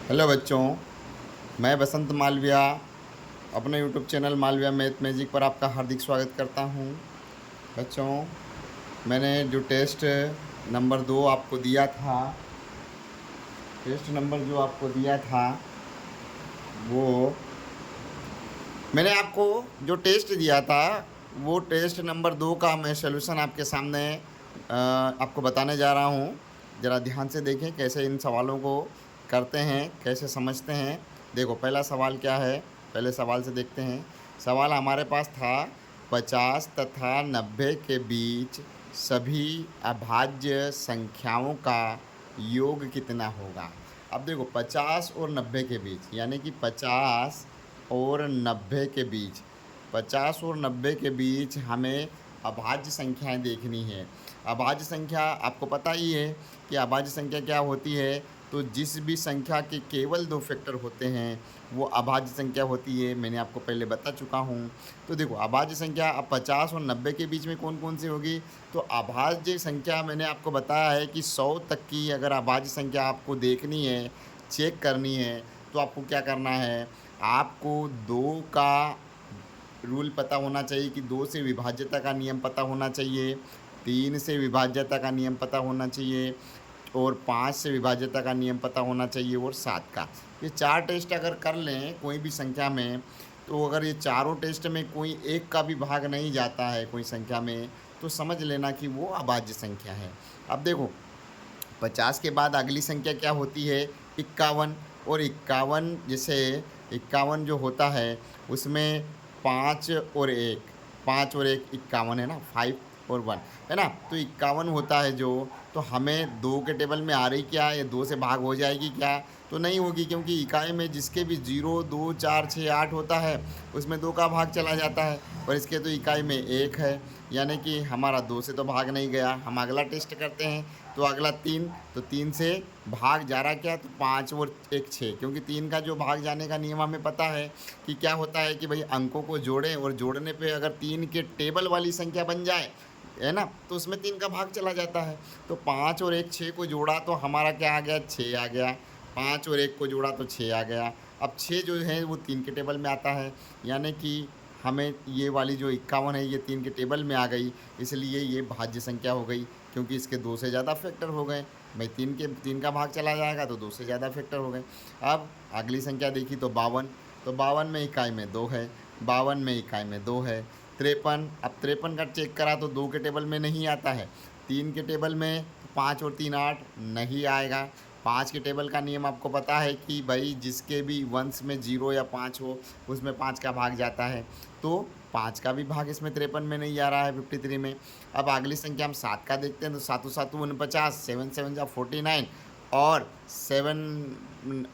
Hello बच्चों, मैं बसंत मालविया अपने YouTube channel Malviya math magic पर आपका हार्दिक स्वागत करता हूं। बच्चों, मैंने जो टेस्ट नंबर 2 आपको दिया था, टेस्ट नंबर जो आपको दिया था वो मैंने आपको जो टेस्ट दिया था वो टेस्ट नंबर 2 का मैं सलूशन आपके सामने आपको बताने जा रहा हूँ। ज़रा ध्यान से देखें कैसे इन सवालों को करते हैं, कैसे समझते हैं। देखो, पहला सवाल क्या है, पहले सवाल से देखते हैं। सवाल हमारे पास था 50 तथा 90 के बीच सभी अभाज्य संख्याओं का योग कितना होगा। अब देखो, 50 और 90 के बीच, यानी कि 50 और 90 के बीच, 50 और 90 के बीच हमें अभाज्य संख्याएं देखनी है। अभाज्य संख्या आपको पता ही है कि अभाज्य संख्या क्या होती है। तो जिस भी संख्या के केवल 2 फैक्टर होते हैं वो अभाज्य संख्या होती है। मैंने आपको पहले बता चुका हूँ। तो देखो, अभाज्य संख्या अब 50 और 90 के बीच में कौन कौन सी होगी। तो अभाज्य संख्या मैंने आपको बताया है कि 100 तक की अगर अभाज्य संख्या आपको देखनी है, चेक करनी है, तो आपको क्या करना है, आपको 2 का रूल पता होना चाहिए कि 2 से विभाज्यता का नियम पता होना चाहिए, 3 से विभाज्यता का नियम पता होना चाहिए और 5 से विभाज्यता का नियम पता होना चाहिए और 7 का। ये 4 टेस्ट अगर कर लें कोई भी संख्या में, तो अगर ये चारों टेस्ट में कोई एक का भी भाग नहीं जाता है कोई संख्या में, तो समझ लेना कि वो अभाज्य संख्या है। अब देखो, 50 के बाद अगली संख्या क्या होती है, 51। और 51 जैसे 51 जो होता है उसमें 5 और 1, 5 और 1 51 है ना, 5 और 1 है ना। तो 51 होता है जो, तो हमें 2 के टेबल में आ रही क्या, ये 2 से भाग हो जाएगी क्या, तो नहीं होगी, क्योंकि इकाई में जिसके भी 0 2 4 6 8 होता है उसमें 2 का भाग चला जाता है, और इसके तो इकाई में 1 है, यानी कि हमारा 2 से तो भाग नहीं गया। हम अगला टेस्ट करते हैं, तो अगला 3, तो 3 से भाग जा रहा क्या, तो 5 और 1 6, क्योंकि 3 का जो भाग जाने का नियम हमें पता है कि क्या होता है कि भाई अंकों को जोड़ें और जोड़ने पे अगर 3 के टेबल वाली संख्या बन जाए, है ना, तो उसमें 3 का भाग चला जाता है। तो 5 और 1 6 को जोड़ा तो हमारा क्या आ गया, 6 आ गया। 5 और 1 को जोड़ा तो 6 आ गया। अब 6 जो है वो 3 के टेबल में आता है, यानी कि हमें ये वाली जो 51 है ये 3 के टेबल में आ गई, इसलिए ये भाज्य संख्या हो गई, क्योंकि इसके 2 से ज़्यादा फैक्टर हो गए। भाई 3 का भाग चला जाएगा तो 2 से ज़्यादा फैक्टर हो गए। अब अगली संख्या देखी तो 52, तो 52 में इकाई में 2 है, 52 में इकाई में 2 है। 53, अब 53 का चेक करा तो 2 के टेबल में नहीं आता है, 3 के टेबल में 5 और 3 8 नहीं आएगा। 5 के टेबल का नियम आपको पता है कि भाई जिसके भी वंश में 0 या 5 हो उसमें 5 का भाग जाता है, तो 5 का भी भाग इसमें 53 में नहीं आ रहा है, 53 में। अब अगली संख्या हम 7 का देखते हैं, तो 7 7 49, 7 7 जा 49 और 7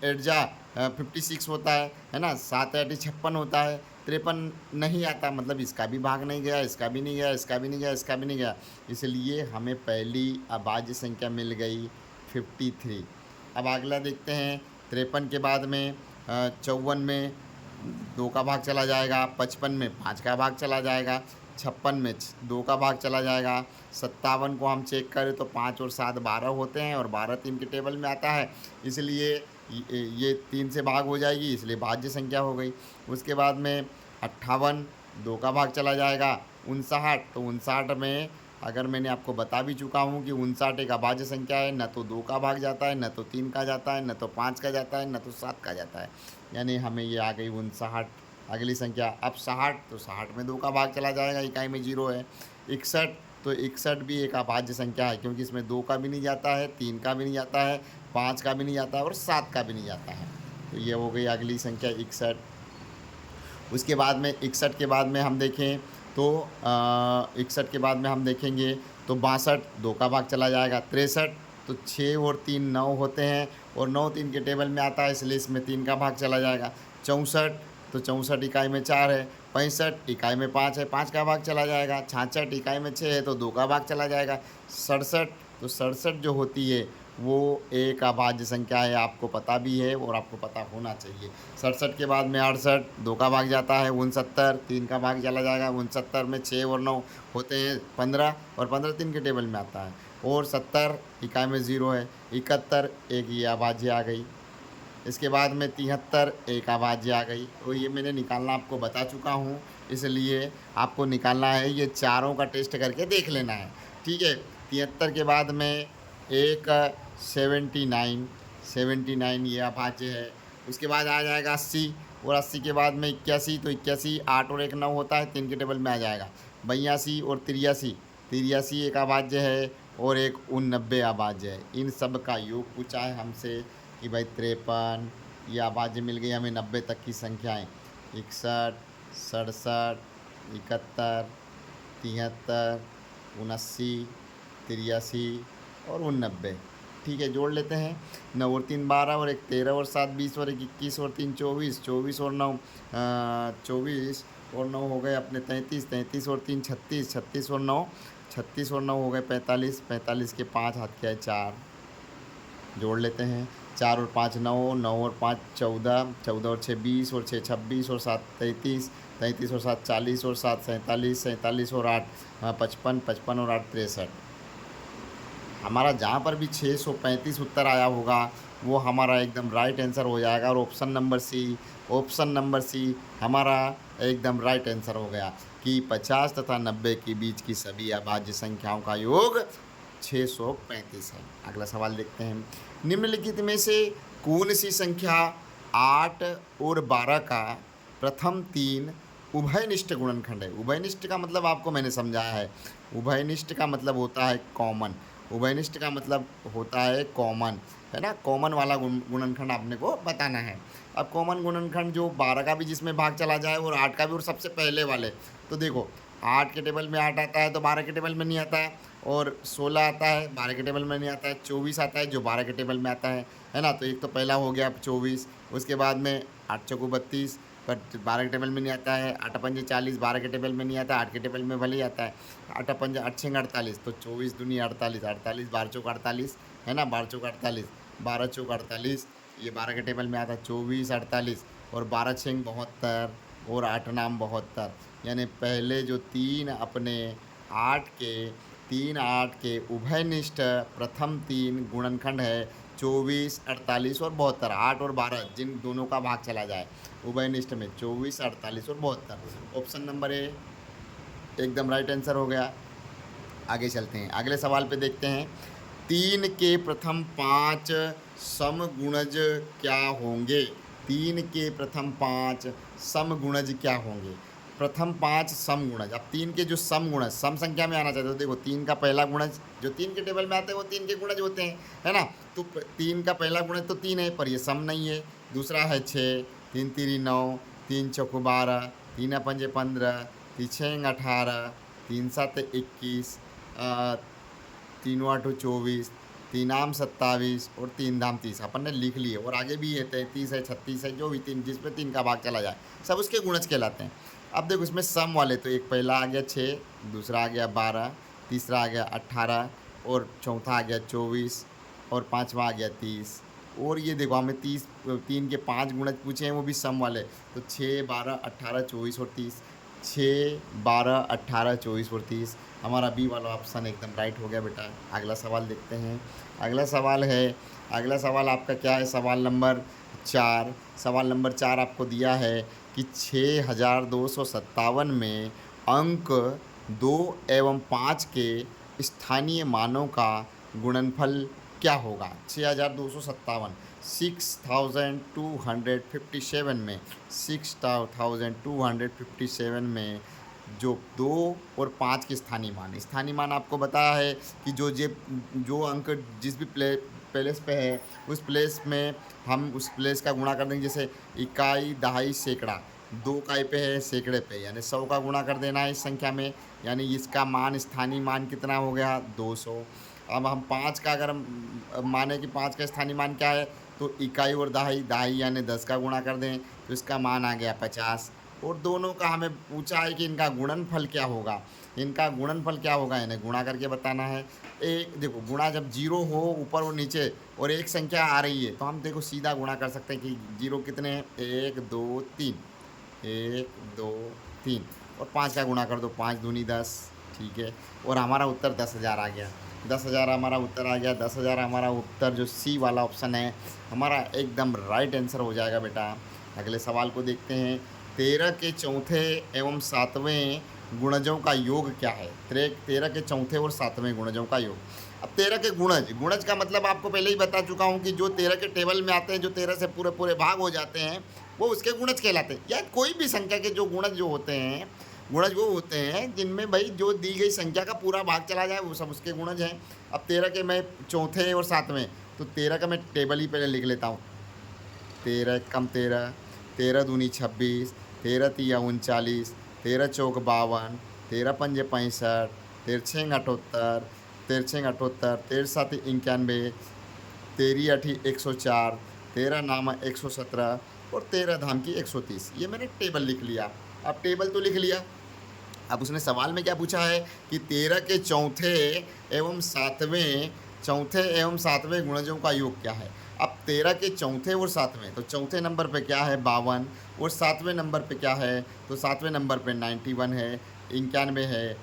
8 जा 56 होता है ना, 7 8 56 होता है। 53 नहीं आता, मतलब इसका भी भाग नहीं गया, इसका भी नहीं गया, इसका भी नहीं गया, इसका भी नहीं गया, इसलिए हमें पहली अभाज्य संख्या मिल गई 53। अब अगला देखते हैं, 53 के बाद में 54 में 2 का भाग चला जाएगा, 55 में 5 का भाग चला जाएगा, 56 में 2 का भाग चला जाएगा, 57 को हम चेक करें तो 5 और 7 12 होते हैं और 12 3 के टेबल में आता है, इसलिए ये 3 से भाग हो जाएगी, इसलिए भाज्य संख्या हो गई। उसके बाद में 58, 2 का भाग चला जाएगा, 59, तो 59 में अगर मैंने आपको बता भी चुका हूँ कि 59 एक अभाज्य संख्या है, न तो 2 का भाग जाता है, न तो 3 का जाता है, न तो 5 का जाता है, न तो 7 का जाता है, यानी हमें ये आ गई 59। अगली संख्या अब 60, तो 60 में 2 का भाग चला जाएगा, इकाई में 0 है। 61, तो 61 भी एक अभाज्य संख्या है, क्योंकि इसमें 2 का भी नहीं जाता है, 3 का भी नहीं जाता है, 5 का भी नहीं जाता है और 7 का भी नहीं जाता है, तो ये हो गई अगली संख्या 61। उसके बाद में 61 के बाद में हम देखें तो 61 के बाद में हम देखेंगे तो 62, 2 का भाग चला जाएगा। 63, तो 6 और 3 9 होते हैं और 9 3 के टेबल में आता है, इसलिए इसमें 3 का भाग चला जाएगा। 64, तो 64 इकाई में 4 है। 65 इकाई में 5 है, 5 का भाग चला जाएगा। 66 इकाई में 6 है तो 2 का भाग चला जाएगा। 67, तो 67 जो होती है वो एक अभाज्य संख्या है, आपको पता भी है और आपको पता होना चाहिए। 67 के बाद में 68, 2 का भाग जाता है। 69, 3 का भाग चला जाएगा। 69 में 6 और 9 होते हैं 15 और 15 3 के टेबल में आता है और 70 इकाई में 0 है। 71 एक ये अभाज्य आ गई। इसके बाद में 73 एक अभाज्य आ गई, और ये मैंने निकालना आपको बता चुका हूँ, इसलिए आपको निकालना है, ये चारों का टेस्ट करके देख लेना है। ठीक है, 73 के बाद में एक 79, 79 ये अभाज्य है। उसके बाद आ जाएगा 80, और 80 के बाद में 81, तो 81 8 और 1 9 होता है, 3 के टेबल में आ जाएगा। 82 और 83, 83 एक अभाज्य है और एक 89 अभाज्य है। इन सब का योग पूछा है हमसे कि भाई 53, ये अभाज्य मिल गई हमें 90 तक की संख्याएं, 61, 67, 71, 73, 79, 83 और 89। ठीक है, जोड़ लेते हैं। 9 और 3 12, और एक 13 और 7 20, और एक 21 और 3 24, 24 और 9 24 और 9 हो गए अपने 33, 33 और 3 36, 36 और 9 36 और 9 हो गए 45, 45 के 5 हाथ क्या है 4, जोड़ लेते हैं। 4 और 5 9, 9 और 5 14, 14 और 6 20, और 6 26, और 7 33, 33 और 7 40, और 7 47, 47 और 8 55, 55 और 8 63। हमारा जहाँ पर भी 635 उत्तर आया होगा वो हमारा एकदम राइट आंसर हो जाएगा, और ऑप्शन नंबर सी हमारा एकदम राइट आंसर हो गया कि 50 तथा 90 के बीच की सभी अभाज्य संख्याओं का योग 635 है। अगला सवाल देखते हैं। निम्नलिखित में से कौन सी संख्या 8 और 12 का प्रथम 3 उभयनिष्ठ गुणनखंड है? उभयनिष्ठ का मतलब आपको मैंने समझाया है। उभयनिष्ठ का मतलब होता है कॉमन, उभयनिष्ठ का मतलब होता है कॉमन, है ना। कॉमन वाला गुणनखंड आपने को बताना है। अब कॉमन गुणनखंड जो 12 का भी जिसमें भाग चला जाए और 8 का भी, और सबसे पहले वाले, तो देखो 8 के टेबल में 8 आता है तो 12 के टेबल में नहीं आता है, और 16 आता है 12 के टेबल में नहीं आता है, 24 आता है जो 12 के टेबल में आता है ना। तो एक तो पहला हो गया 24, उसके बाद में 8 चौको 32, पर 12 के टेबल में नहीं आता है। 8 पंजे 40, 12 के टेबल में नहीं आता, 8 के टेबल में भले ही आता है। 8 पंजे 8 छंग 48, तो 24 दूनी 48, 48 12 चौक 48, है ना, 12 चौक 48, 12 चौक 48, ये 12 के टेबल में आता है 24 48, और 12 छंग 72, और 8 नाम 72, यानी पहले जो 3 अपने 8 के उभयनिष्ठ प्रथम 3 गुणनखंड है 24 48 और 72, 8 और 12 जिन दोनों का भाग चला जाए उभयनिष्ठ में 24 48 और 72। ऑप्शन नंबर ए एकदम राइट आंसर हो गया। आगे चलते हैं, अगले सवाल पे देखते हैं। 3 के प्रथम 5 समगुणज क्या होंगे? 3 के प्रथम 5 समगुणज क्या होंगे? प्रथम 5 समगुणज। अब 3 के जो समगुणज सम संख्या में आना चाहते हो, देखो 3 का पहला गुणज जो 3 के टेबल में आते हैं वो 3 के गुणज होते हैं, है ना। तो 3 का पहला गुणज तो 3 है, पर ये सम नहीं है। दूसरा है 6, 3 3 9, 3 चौको 12, 3 पंजे 15, 3 छः 18, 3 7 21, 3 8 24, 3 आम 27 और 3 धाम 30 अपन ने लिख लिए। और आगे भी है 33 है 36 है, जो भी 3 जिसमें 3 का भाग चला जाए सब उसके गुणज कहलाते हैं। अब देखो इसमें सम वाले तो एक पहला आ गया 6, दूसरा आ गया 12, तीसरा आ गया 18, और चौथा आ गया 24, और पाँचवा आ गया 30। और ये देखो हमें 3 के 5 गुणज पूछे हैं, वो भी सम वाले, तो 6 12 18 24 और 30, 6 12 18 24 और 30। हमारा बी वाला ऑप्शन एकदम राइट हो गया बेटा। अगला सवाल देखते हैं। अगला सवाल आपका क्या है? सवाल नंबर 4। सवाल नंबर 4 आपको दिया है कि 6257 में अंक 2 एवं 5 के स्थानीय मानों का गुणनफल क्या होगा? 6257 6257 में जो 2 और 5 के स्थानीय मान आपको बताया है कि जो अंक जिस भी प्लेस पे है उस प्लेस में हम उस प्लेस का गुणा कर देंगे। जैसे इकाई दहाई सैकड़ा, 2 इकाई पे है सैकड़े पे, यानी 100 का गुणा कर देना है इस संख्या में, यानी इसका मान स्थानीय मान कितना हो गया? 200। अब हम 5 का अगर माने कि 5 का स्थानीय मान क्या है, तो इकाई और दहाई यानी 10 का गुणा कर दें तो इसका मान आ गया 50। और दोनों का हमें पूछा है कि इनका गुणनफल क्या होगा। यानी गुणा करके बताना है। एक देखो गुणा जब 0 हो ऊपर और नीचे और एक संख्या आ रही है तो हम देखो सीधा गुणा कर सकते हैं कि 0 कितने हैं? 1 2 3, 1 2 3, और 5 का गुणा कर दो, 5 दूनी 10, ठीक है, और हमारा उत्तर 10,000 आ गया। 10,000 हमारा उत्तर आ गया। 10,000 हमारा उत्तर जो सी वाला ऑप्शन है हमारा एकदम राइट आंसर हो जाएगा बेटा। अगले सवाल को देखते हैं। 13 के चौथे एवं सातवें गुणजों का योग क्या है? 13 के चौथे और सातवें गुणजों का योग। अब 13 के गुणज, गुणज का मतलब आपको पहले ही बता चुका हूँ कि जो 13 के टेबल में आते हैं, जो 13 से पूरे पूरे भाग हो जाते हैं, वो उसके गुणज कहलाते हैं। या कोई भी संख्या के जो गुणज जो होते हैं, गुणज वो होते हैं जिनमें भाई जो दी गई संख्या का पूरा भाग चला जाए, वो सब उसके गुणज हैं। अब 13 के मैं चौथे और सातवें, तो 13 का मैं टेबल ही पहले लिख लेता हूँ। 13 कम 13, 13 दूनी 26, 13 तिया 39, 13 चौक 52, 13 पंजे 65, 13 छः 78, 13 छः 78, 13 सात 91, 13 अठी 104, 13 नामा 117 और 13 धाम की 130। ये मैंने टेबल लिख लिया। अब टेबल तो लिख लिया, अब उसने सवाल में क्या पूछा है कि 13 के चौथे एवं सातवें गुणजों का योग क्या है। अब 13 के चौथे और सातवें, तो चौथे नंबर पे क्या है 52, और सातवें नंबर पे क्या है, तो सातवें नंबर पे 91 है, 91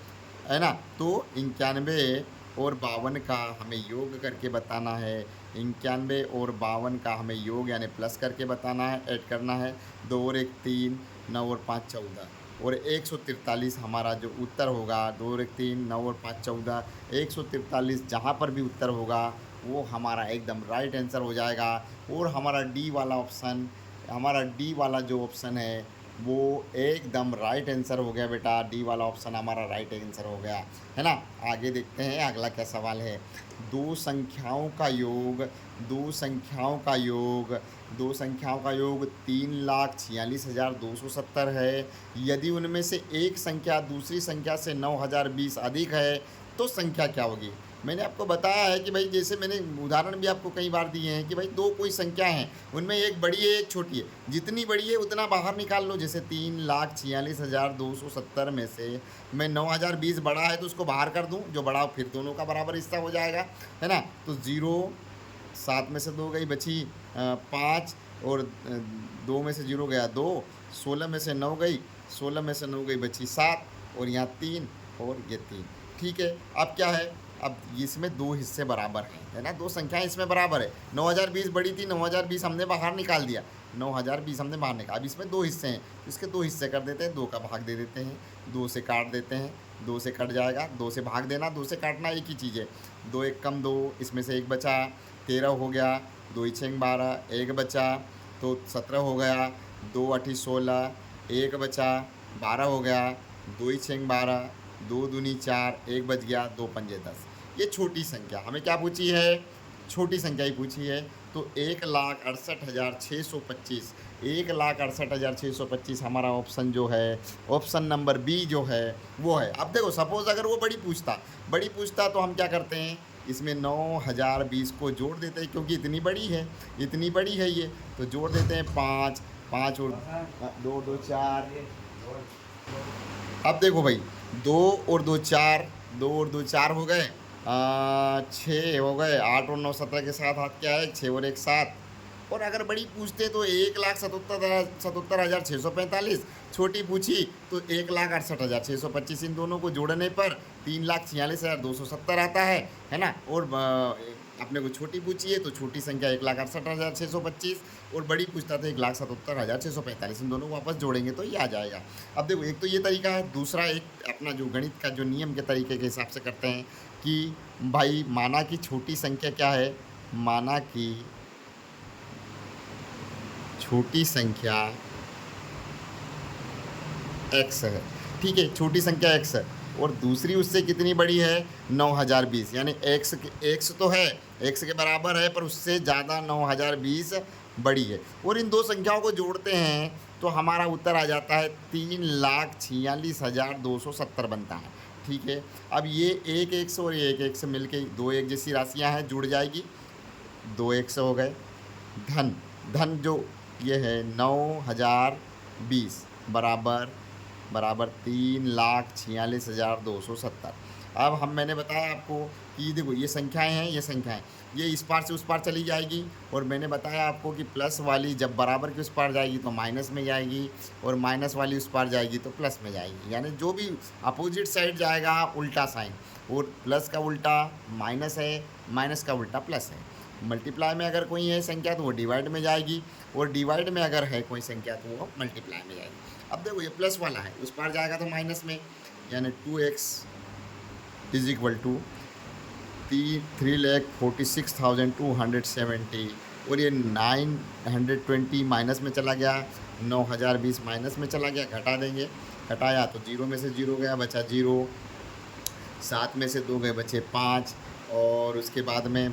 है ना। तो 91 और 52 का हमें योग करके बताना है। 91 और 52 का हमें योग यानी प्लस करके बताना है, ऐड करना है। 2 और 1 3, 9 और 5 14 और 143 हमारा जो उत्तर होगा। 2 और 1 3, 9 और 5 14, 143 जहाँ पर भी उत्तर होगा वो हमारा एकदम राइट आंसर हो जाएगा। और हमारा डी वाला ऑप्शन, हमारा डी वाला जो ऑप्शन है वो एकदम राइट आंसर हो गया बेटा। डी वाला ऑप्शन हमारा राइट आंसर हो गया, है ना। आगे देखते हैं अगला क्या सवाल है। दो संख्याओं का योग, दो संख्याओं का योग, दो संख्याओं का योग 3,46,270 है। यदि उनमें से एक संख्या दूसरी संख्या से 9,020 अधिक है तो संख्या क्या होगी? मैंने आपको बताया है कि भाई, जैसे मैंने उदाहरण भी आपको कई बार दिए हैं कि भाई दो कोई संख्या हैं, उनमें एक बड़ी है एक छोटी है, जितनी बड़ी है उतना बाहर निकाल लो। जैसे 3,46,270 में से मैं 9,020 बड़ा है तो उसको बाहर कर दूं, जो बड़ा फिर दोनों का बराबर हिस्सा हो जाएगा, है ना। तो 0, 7 में से 2 गई बची 5, और 2 में से 0 गया 2, 16 में से 9 गई, 16 में से 9 गई बची 7, और यहाँ 3 और ये 3। ठीक है, अब क्या है, अब इसमें दो हिस्से बराबर हैं, है ना, दो संख्याएं इसमें बराबर है। 9,020 बड़ी थी, 9,020 हमने बाहर निकाल दिया, 9,020 हमने बाहर निकाला। अब इसमें दो हिस्से हैं, इसके दो हिस्से कर देते हैं, 2 का भाग दे देते हैं, 2 से काट देते हैं, 2 से कट जाएगा, 2 से भाग देना, 2 से काटना एक ही चीज़ है। 2 1 कम 2, इसमें से 1 बचा, 13 हो गया, 2 6 12, 1 बचा तो 17 हो गया, 2 8 16, 1 बचा, 12 हो गया, 2 6 12, 2 दूनी 4, 1 बच गया, 2 पंजे 10। ये छोटी संख्या हमें क्या पूछी है, छोटी संख्या ही पूछी है। तो 1,68,625, 1,68,625 हमारा ऑप्शन जो है, ऑप्शन नंबर बी जो है वो है। अब देखो, सपोज़ अगर वो बड़ी पूछता तो हम क्या करते हैं, इसमें 9,020 को जोड़ देते हैं, क्योंकि इतनी बड़ी है ये, तो जोड़ देते हैं 5 5 और 2 2 4। अब देखो भाई, 2 और 2 4, 2 और 2 4 हो गए, 6 हो गए, 8 और 9 17 के साथ हाथ क्या है, 6 और 1 7। और अगर बड़ी पूछते तो 1,77,645, छोटी पूछी तो 1,68,625। इन दोनों को जोड़ने पर 3,46,270 आता है ना। और अपने को छोटी पूछी है तो छोटी संख्या 1,68,625, और बड़ी पूछता था 1,77,645। इन दोनों को वापस जोड़ेंगे तो ये आ जाएगा। अब देखो, एक तो ये तरीका है, दूसरा एक अपना जो गणित का जो नियम के तरीके के हिसाब से करते हैं कि भाई माना कि छोटी संख्या क्या है, माना कि छोटी संख्या x है, ठीक है, छोटी संख्या x है, और दूसरी उससे कितनी बड़ी है, 9,020, यानी x तो है, x के बराबर है, पर उससे ज़्यादा 9,020 बड़ी है। और इन दो संख्याओं को जोड़ते हैं तो हमारा उत्तर आ जाता है 3,46,270 बनता है। ठीक है, अब ये एक एक से और ये एक एक से मिलके दो एक जैसी राशियां हैं, जुड़ जाएगी, 2 एक से हो गए। धन जो ये है 9,020 बराबर 3,46,270। अब मैंने बताया आपको कि देखो, ये संख्याएं हैं, ये इस पार से उस पार चली जाएगी, और मैंने बताया आपको कि प्लस वाली जब बराबर के उस पार जाएगी तो माइनस में जाएगी, और माइनस वाली उस पार जाएगी तो प्लस में जाएगी, यानी जो भी अपोजिट साइड जाएगा उल्टा साइन। और प्लस का उल्टा माइनस है, माइनस का उल्टा प्लस है। मल्टीप्लाई में अगर कोई है संख्या तो वो डिवाइड में जाएगी, और डिवाइड में अगर है कोई संख्या तो वो मल्टीप्लाई में जाएगी। अब देखो ये प्लस वाला है, उस पार जाएगा तो माइनस में, यानी 2x इज इक्वल टू 3,46,270, और ये 920 माइनस में चला गया, 9,020 माइनस में चला गया, घटा देंगे, घटाया तो 0 में से 0 गया, बचा 0, 7 में से 2 गए, बचे 5, और उसके बाद में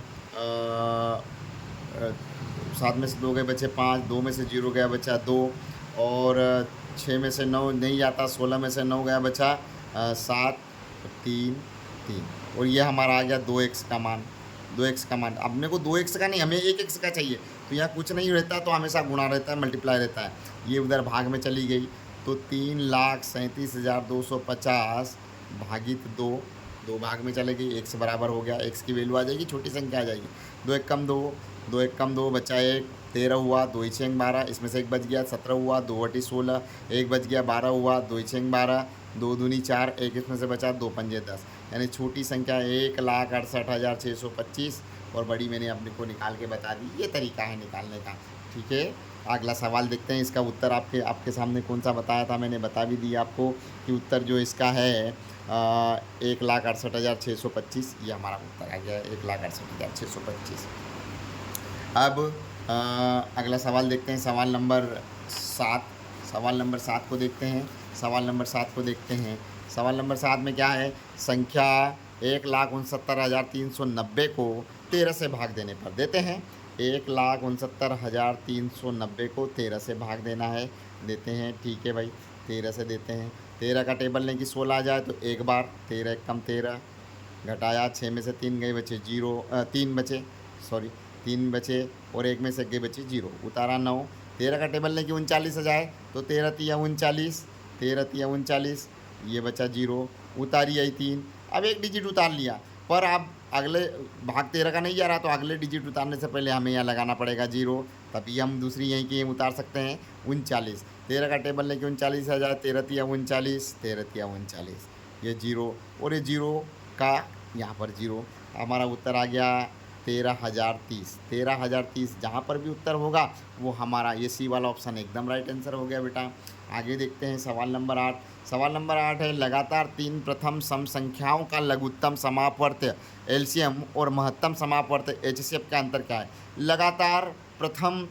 7 में से 2 गए, बचे 5, 2 में से 0 गया, बचा 2, और 6 में से 9 नहीं जाता, 16 में से 9 गया, बचा 7, 3, 3, और ये हमारा आ गया 2x का मान। 2x का मान, अपने को 2x का नहीं, हमें 1x का चाहिए, तो यहाँ कुछ नहीं रहता तो हमेशा गुणा रहता है, मल्टीप्लाई रहता है। ये उधर भाग में चली गई तो 3,37,250 भागित 2, 2 भाग में चलेगी, x बराबर हो गया, x की वैल्यू आ जाएगी, छोटी संख्या आ जाएगी। 2 एक कम 2, 2 एक कम 2, बचा 1, 13 हुआ, 2 ही 6 12, इसमें से 1 बच गया, 17 हुआ, 2 बटी 16, 1 बच गया, 12 हुआ, 2 ही 6 12, 2 दूनी 4, 1 इसमें से बचा, 2 पंजे 10, यानी छोटी संख्या 1,68,625, और बड़ी मैंने अपने को निकाल के बता दी। ये तरीका है निकालने का, ठीक है। अगला सवाल देखते हैं, इसका उत्तर आपके सामने कौन सा बताया था, मैंने बता भी दिया आपको कि उत्तर जो इसका है 1,68,625, ये हमारा उत्तर आ गया 1,68,625। अब अगला सवाल देखते हैं, सवाल नंबर 7। सवाल नंबर 7 को देखते हैं, सवाल नंबर 7 को देखते हैं। सवाल नंबर 7 में क्या है, संख्या 1,69,390 को 13 से भाग देने पर देते हैं। 1,69,390 को 13 से भाग देना है, देते हैं, ठीक है भाई, 13 से देते हैं। 13 का टेबल लें कि 16 आ जाए तो एक बार, 13 एक कम 13, घटाया, 6 में से 3 गए, बचे 0, 3 बचे, सॉरी 3 बचे, और 1 में से गए, बचे 0, उतारा 9। 13 का टेबल लें कि 39 आ जाए तो 13 तिया 39, 13 तिया 39, ये बचा 0, उतारी आई 3। अब एक डिजिट उतार लिया, पर अब अगले भाग 13 का नहीं जा रहा, तो अगले डिजिट उतारने से पहले हमें यहाँ लगाना पड़ेगा 0, तभी हम दूसरी यहीं की उतार सकते हैं 39। 13 का टेबल लेके 39 आ जाए, 13 तिया 39, 13 तिया 39, ये 0, और ये 0 का यहाँ पर 0, हमारा उत्तर आ गया 13,030। 13,030 जहाँ पर भी उत्तर होगा वो हमारा ये सी वाला ऑप्शन एकदम राइट आंसर हो गया बेटा। आगे देखते हैं सवाल नंबर 8। सवाल नंबर 8 है, लगातार 3 प्रथम सम संख्याओं का लघुत्तम समापवर्त्य एलसीएम और महत्तम समापवर्त्य एचसीएफ का अंतर क्या है। लगातार प्रथम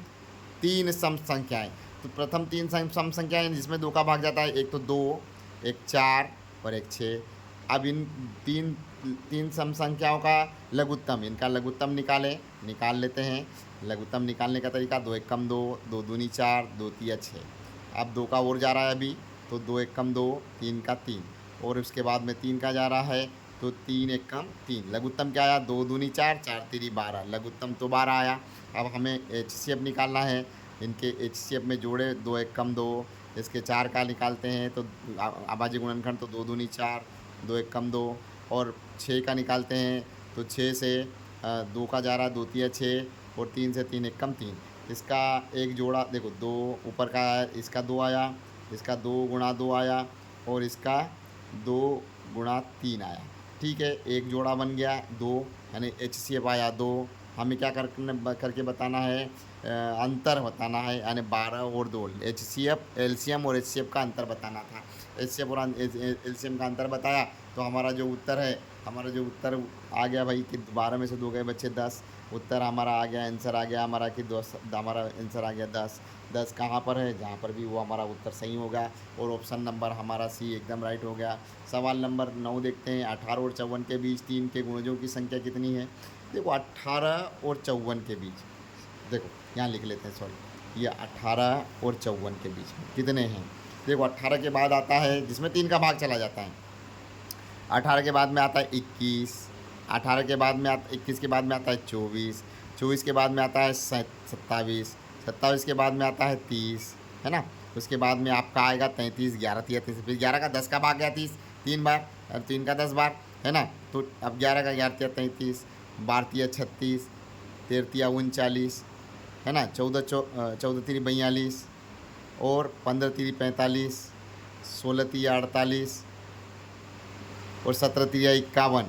3 सम संख्याएँ, तो प्रथम 3 सम संख्याएँ जिसमें 2 का भाग जाता है, एक तो 2, एक 4 और एक 6। अब इन तीन सम संख्याओं का लघुत्तम, इनका लघुत्तम निकाल लेते हैं। लघुत्तम निकालने का तरीका, 2 एक कम 2, 2 दूनी 4, 2 तिया 6। अब 2 का और जा रहा है अभी, तो 2 एक कम 2, 3 का 3, और उसके बाद में 3 का जा रहा है तो 3 एक कम 3। लघुत्तम क्या आया, 2 दूनी 4, 4 तिरी 12, लघुत्तम तो 12 आया। अब हमें एचसीएफ निकालना है, इनके एचसीएफ में जोड़े, 2 एक कम 2, इसके 4 का निकालते हैं तो आबादी गुणनखंड, तो 2 दूनी 4, 2 एक कम 2, और 6 का निकालते हैं तो 6 से 2 का जा रहा, 2 तिया 6, और 3 से 3 एक कम 3। इसका एक जोड़ा देखो, 2 ऊपर का आया, इसका 2 आया, इसका 2 गुणा 2 आया, और इसका 2 गुणा 3 आया, ठीक है। एक जोड़ा बन गया 2, यानी एचसीएफ आया 2। हमें क्या करके बताना है, अंतर बताना है, यानी 12 और 2, एचसीएफ एलसीएम और एचसीएफ का अंतर बताना था। एचसीएफ और एलसीएम का अंतर बताया तो हमारा जो उत्तर है, हमारा जो उत्तर आ गया भाई कि 12 में से 2 गए, बच्चे 10। उत्तर हमारा आ गया, आंसर आ गया हमारा कि 10, हमारा आंसर आ गया 10। 10 कहाँ पर है, जहाँ पर भी वो हमारा उत्तर सही होगा, और ऑप्शन नंबर हमारा सी एकदम राइट हो गया। सवाल नंबर 9 देखते हैं, 18 और 54 के बीच 3 के गुणजों की संख्या कितनी है। देखो 18 और 54 के बीच, देखो यहाँ लिख लेते हैं, सॉरी, ये 18 और 54 के बीच में कितने हैं। देखो 18 के बाद आता है जिसमें 3 का भाग चला जाता है, 18 के बाद में आता है 21, 18 के बाद में 21 के बाद में आता है 24, 24 के बाद में आता है 27, 27 के बाद में आता है 30, है ना। उसके बाद में आपका आएगा 33, 11 तिया 33, फिर 11 का 10 का भाग गया 30, 3 बार, और 3 का 10 बार, है ना। तो अब 11 का 11 तिया 33, 12 तिया 36, 13 तिया 39, है ना। 14 तिरी 42, और 15 तिरी 45, 16 तिया 48, और 17 तिया 51,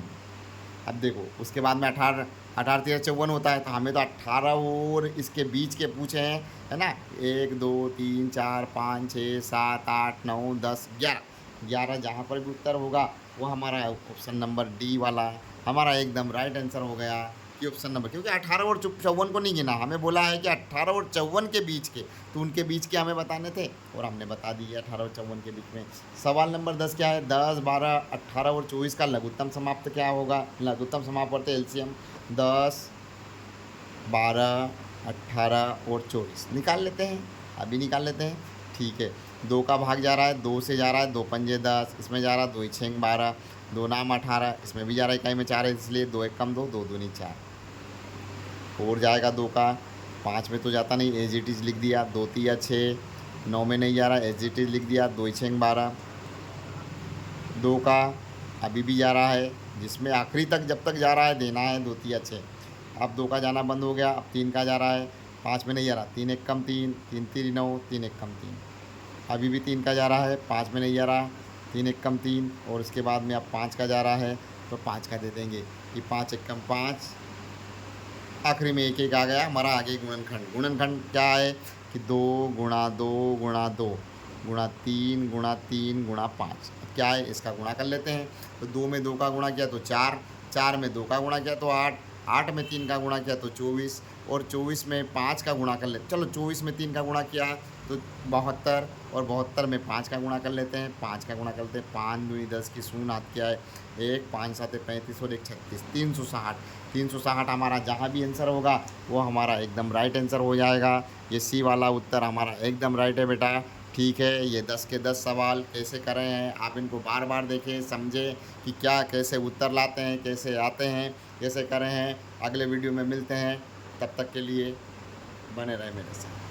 अब देखो उसके बाद में 18 18 13 54 होता है, तो हमें तो 18 और इसके बीच के पूछे हैं, है ना। 1 2 3 4 5 6 7 8 9 10 11, 11 जहाँ पर भी उत्तर होगा वो हमारा ऑप्शन नंबर डी वाला हमारा एकदम राइट आंसर हो गया कि ऑप्शन नंबर, क्योंकि 18 और 54 को नहीं गिना, हमें बोला है कि 18 और 54 के बीच के, तो उनके बीच के हमें बताने थे और हमने बता दिए 18 और 54 के बीच में। सवाल नंबर 10 क्या है, 10 12 18 और 24 का लघुत्तम समाप्त क्या होगा, लघुत्तम समाप्त एलसीएम 10 12 18 और 24 निकाल लेते हैं, अभी निकाल लेते हैं। ठीक है, 2 का भाग जा रहा है, 2 से जा रहा है, 2 पंजे 10, इसमें जा रहा है 2 छेंग 12, 2 नाम 18, इसमें भी जा रहा है इकाई में 4 है, इसलिए 2 एक कम 2, 2 दूनी 4 और जाएगा 2 का 5 में तो जाता नहीं, एज इट इज़ लिख दिया, 2 तिया 6, 9 में नहीं जा रहा, एज इट इज़ लिख दिया, 2 छेंग 12, 2 का अभी भी जा रहा है, जिसमें आखिरी तक जब तक जा रहा है देना है 2 तिया 6। अब 2 का जाना बंद हो गया, अब 3 का जा रहा है, 5 में नहीं जा रहा, 3 एक कम 3, 3 3 9, 3 एक कम 3, अभी भी 3 का जा रहा है, 5 में नहीं जा रहा, 3 एक कम 3 और उसके बाद में अब 5 का जा रहा है, तो 5 का दे देंगे कि 5 एक कम 5, आखिरी में 1 1 आ गया हमारा। आगे गुणनखंड, गुणनखंड क्या है कि 2 गुणा 2 गुणा 2 गुणा 3 गुणा 3 गुणा 5, क्या है इसका गुणा कर लेते हैं। तो 2 में 2 का गुणा किया तो 4, 4 में 2 का गुणा किया तो 8, 8 में 3 का गुणा किया तो 24 और 24 में 5 का गुणा कर ले, चलो 24 में 3 का गुणा किया तो 72 और 72 में 5 का गुणा कर लेते हैं, 5 का गुणा कर लेते हैं, 5 दूनी 10 की शून्य हाथ क्या है 1, 5 7 35 और 1 36, 360, 360 हमारा जहाँ भी आंसर होगा वो हमारा एकदम राइट आंसर हो जाएगा। ये सी वाला उत्तर हमारा एकदम राइट है बेटा। ठीक है, ये 10 के 10 सवाल कैसे करें हैं आप इनको बार बार देखें, समझें कि क्या कैसे उत्तर लाते हैं, कैसे आते हैं, कैसे करें हैं। अगले वीडियो में मिलते हैं, तब तक के लिए बने रहें मेरे साथ।